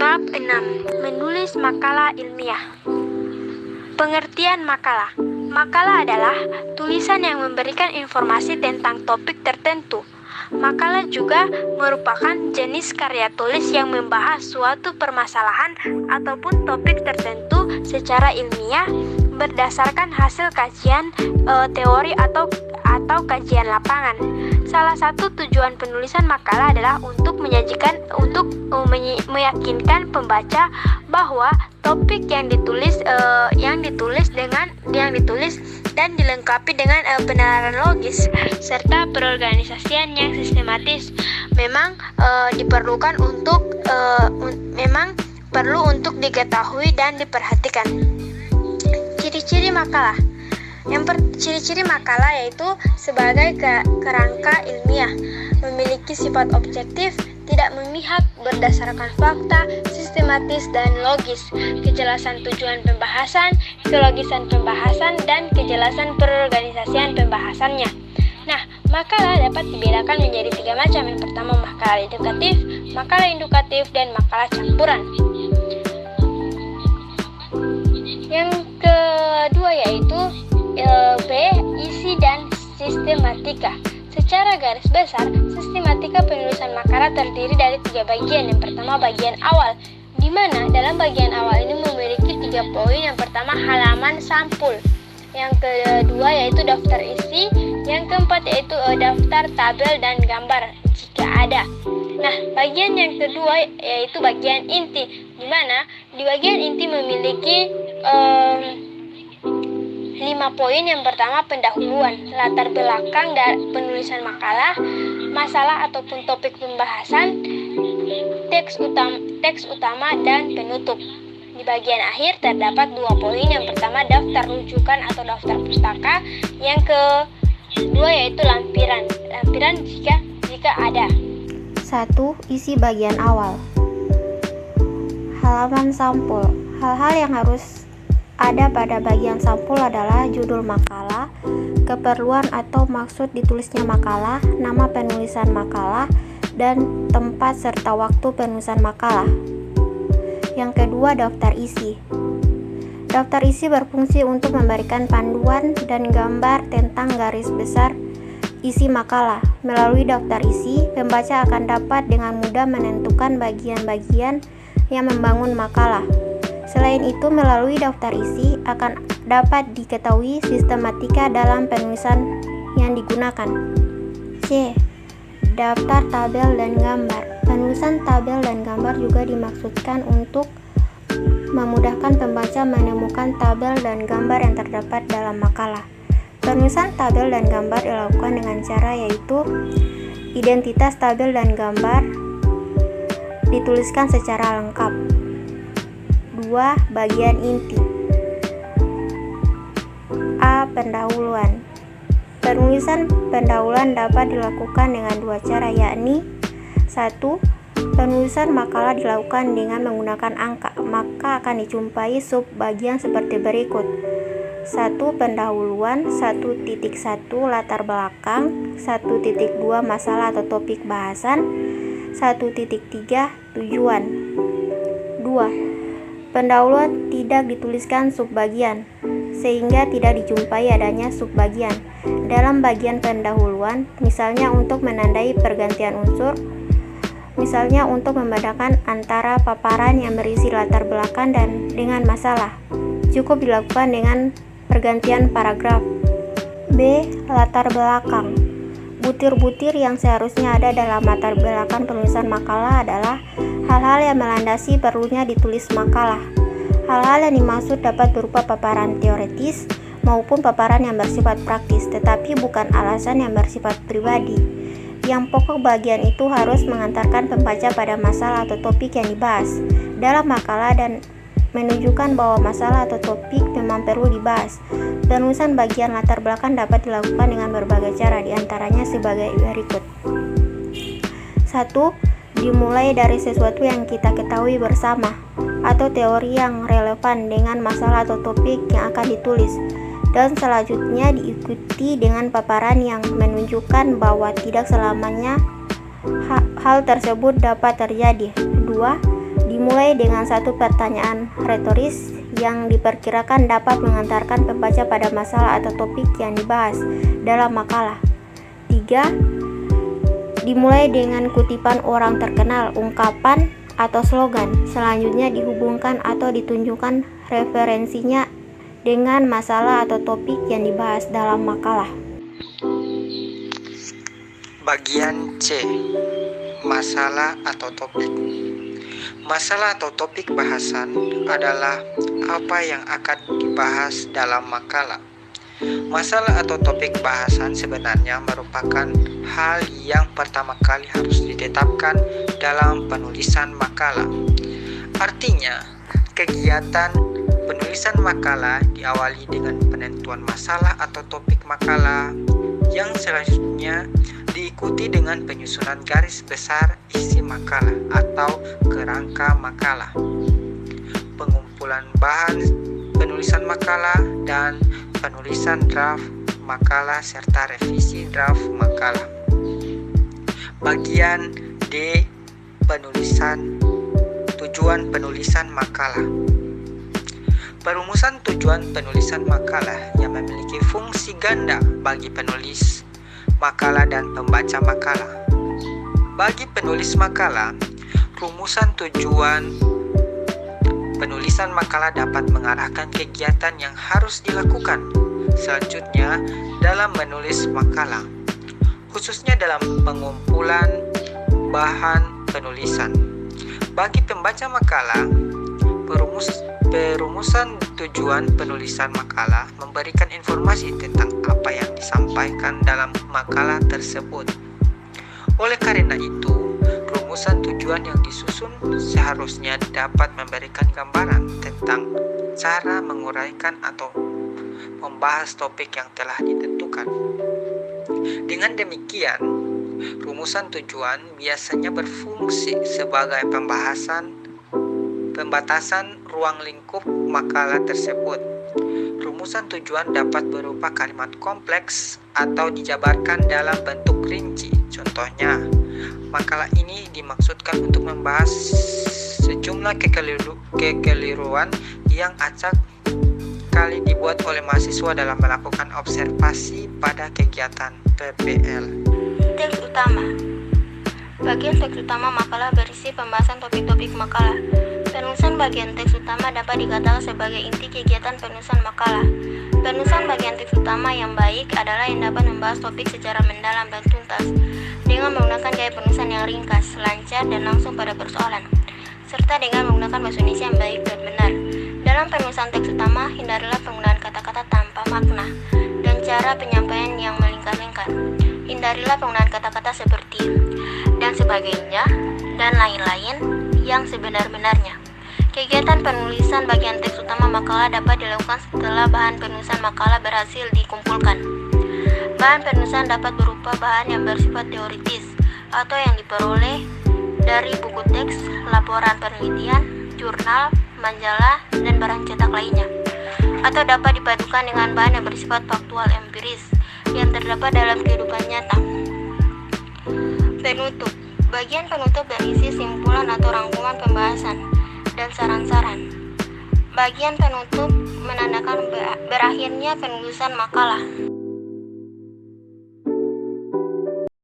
Bab 6. Menulis makalah ilmiah. Pengertian makalah. Makalah adalah tulisan yang memberikan informasi tentang topik tertentu. Makalah juga merupakan jenis karya tulis yang membahas suatu permasalahan ataupun topik tertentu secara ilmiah berdasarkan hasil kajian teori atau kajian lapangan. Salah satu tujuan penulisan makalah adalah untuk meyakinkan pembaca bahwa topik yang ditulis dan dilengkapi dengan penalaran logis serta perorganisasian yang sistematis memang perlu untuk diketahui dan diperhatikan. Ciri-ciri makalah. Ciri-ciri makalah yaitu sebagai kerangka ilmiah, memiliki sifat objektif, tidak memihak, berdasarkan fakta, sistematis dan logis, kejelasan tujuan pembahasan, kelogisan pembahasan, dan kejelasan perorganisasian pembahasannya. Nah, makalah dapat dibedakan menjadi 3 macam. Yang pertama makalah edukatif, makalah indukatif, dan makalah campuran. Yang kedua yaitu B. Isi dan sistematika. Secara garis besar, sistematika penulisan makalah terdiri dari 3 bagian. Yang pertama bagian awal, di mana dalam bagian awal ini memiliki 3 poin. Yang pertama halaman sampul, yang kedua yaitu daftar isi, yang keempat yaitu daftar tabel dan gambar jika ada. Nah, bagian yang kedua yaitu bagian inti, di mana di bagian inti memiliki 5 poin. Yang pertama pendahuluan, latar belakang dari penulisan makalah, masalah ataupun topik pembahasan, teks utama dan penutup. Di bagian akhir terdapat 2 poin. Yang pertama daftar rujukan atau daftar pustaka, yang kedua yaitu lampiran jika ada. 1. Isi bagian awal. Halaman sampul. Hal-hal yang harus ada pada bagian sampul adalah judul makalah, keperluan atau maksud ditulisnya makalah, nama penulisan makalah, dan tempat serta waktu penulisan makalah. Yang kedua, daftar isi. Daftar isi berfungsi untuk memberikan panduan dan gambar tentang garis besar isi makalah. Melalui daftar isi, pembaca akan dapat dengan mudah menentukan bagian-bagian yang membangun makalah. Selain itu, melalui daftar isi akan dapat diketahui sistematika dalam penulisan yang digunakan. C. Daftar tabel dan gambar. Penulisan tabel dan gambar juga dimaksudkan untuk memudahkan pembaca menemukan tabel dan gambar yang terdapat dalam makalah. Penulisan tabel dan gambar dilakukan dengan cara yaitu identitas tabel dan gambar dituliskan secara lengkap. 2. Bagian inti. A. Pendahuluan. Penulisan pendahuluan dapat dilakukan dengan 2 cara, yakni 1. Penulisan makalah dilakukan dengan menggunakan angka, maka akan dijumpai sub bagian seperti berikut. 1. Pendahuluan, 1.1 latar belakang, 1.2 masalah atau topik bahasan, 1.3 tujuan. 2. Pendahuluan tidak dituliskan subbagian, sehingga tidak dijumpai adanya subbagian. Dalam bagian pendahuluan, misalnya untuk menandai pergantian unsur, misalnya untuk membedakan antara paparan yang berisi latar belakang dan dengan masalah, cukup dilakukan dengan pergantian paragraf. B. Latar belakang. Butir-butir yang seharusnya ada dalam latar belakang penulisan makalah adalah hal-hal yang melandasi perlunya ditulis makalah. Hal-hal yang dimaksud dapat berupa paparan teoritis maupun paparan yang bersifat praktis, tetapi bukan alasan yang bersifat pribadi. Yang pokok bagian itu harus mengantarkan pembaca pada masalah atau topik yang dibahas dalam makalah dan menunjukkan bahwa masalah atau topik memang perlu dibahas. Penulisan bagian latar belakang dapat dilakukan dengan berbagai cara, diantaranya sebagai berikut. 1. Dimulai dari sesuatu yang kita ketahui bersama atau teori yang relevan dengan masalah atau topik yang akan ditulis, dan selanjutnya diikuti dengan paparan yang menunjukkan bahwa tidak selamanya hal tersebut dapat terjadi. 2. Dimulai dengan satu pertanyaan retoris yang diperkirakan dapat mengantarkan pembaca pada masalah atau topik yang dibahas dalam makalah. 3. Dimulai dengan kutipan orang terkenal, ungkapan, atau slogan. Selanjutnya dihubungkan atau ditunjukkan referensinya dengan masalah atau topik yang dibahas dalam makalah. Bagian C. Masalah atau topik. Masalah atau topik bahasan adalah apa yang akan dibahas dalam makalah. Masalah atau topik bahasan sebenarnya merupakan hal yang pertama kali harus ditetapkan dalam penulisan makalah. Artinya, kegiatan penulisan makalah diawali dengan penentuan masalah atau topik makalah, yang selanjutnya diikuti dengan penyusunan garis besar isi makalah atau kerangka makalah, pengumpulan bahan penulisan makalah, dan penulisan draft makalah serta revisi draft makalah. Bagian D. Tujuan penulisan makalah. Perumusan tujuan penulisan makalah yang memiliki fungsi ganda bagi penulis makalah dan pembaca makalah. Bagi penulis makalah, rumusan tujuan penulisan makalah dapat mengarahkan kegiatan yang harus dilakukan selanjutnya dalam menulis makalah, khususnya dalam pengumpulan bahan penulisan. Bagi pembaca makalah, perumusan tujuan penulisan makalah memberikan informasi tentang apa yang disampaikan dalam makalah tersebut. Oleh karena itu, rumusan tujuan yang disusun seharusnya dapat memberikan gambaran tentang cara menguraikan atau membahas topik yang telah ditentukan. Dengan demikian, rumusan tujuan biasanya berfungsi sebagai pembatasan ruang lingkup makalah tersebut. Rumusan tujuan dapat berupa kalimat kompleks atau dijabarkan dalam bentuk rinci. Contohnya, makalah ini dimaksudkan untuk membahas sejumlah kekeliruan yang acap kali dibuat oleh mahasiswa dalam melakukan observasi pada kegiatan PPL. Teks utama. Bagian teks utama makalah berisi pembahasan topik-topik makalah. Penulisan bagian teks utama dapat dikatakan sebagai inti kegiatan penulisan makalah. Penulisan bagian teks utama yang baik adalah yang dapat membahas topik secara mendalam dan tuntas, dengan menggunakan gaya penulisan yang ringkas, lancar, dan langsung pada persoalan, serta dengan menggunakan bahasa Indonesia yang baik dan benar. Dalam penulisan teks utama, hindarilah penggunaan kata-kata tanpa makna dan cara penyampaian yang melingkar-lingkar. Hindarilah penggunaan kata-kata seperti dan sebagainya dan lain-lain yang sebenar-benarnya. Kegiatan penulisan bagian teks utama makalah dapat dilakukan setelah bahan penulisan makalah berhasil dikumpulkan. Bahan penulisan dapat berupa bahan yang bersifat teoritis atau yang diperoleh dari buku teks, laporan penelitian, jurnal, majalah, dan barang cetak lainnya, atau dapat dipadukan dengan bahan yang bersifat faktual empiris yang terdapat dalam kehidupan nyata. Penutup. Bagian penutup berisi simpulan atau rangkuman pembahasan dan saran-saran. Bagian penutup menandakan berakhirnya penulisan makalah.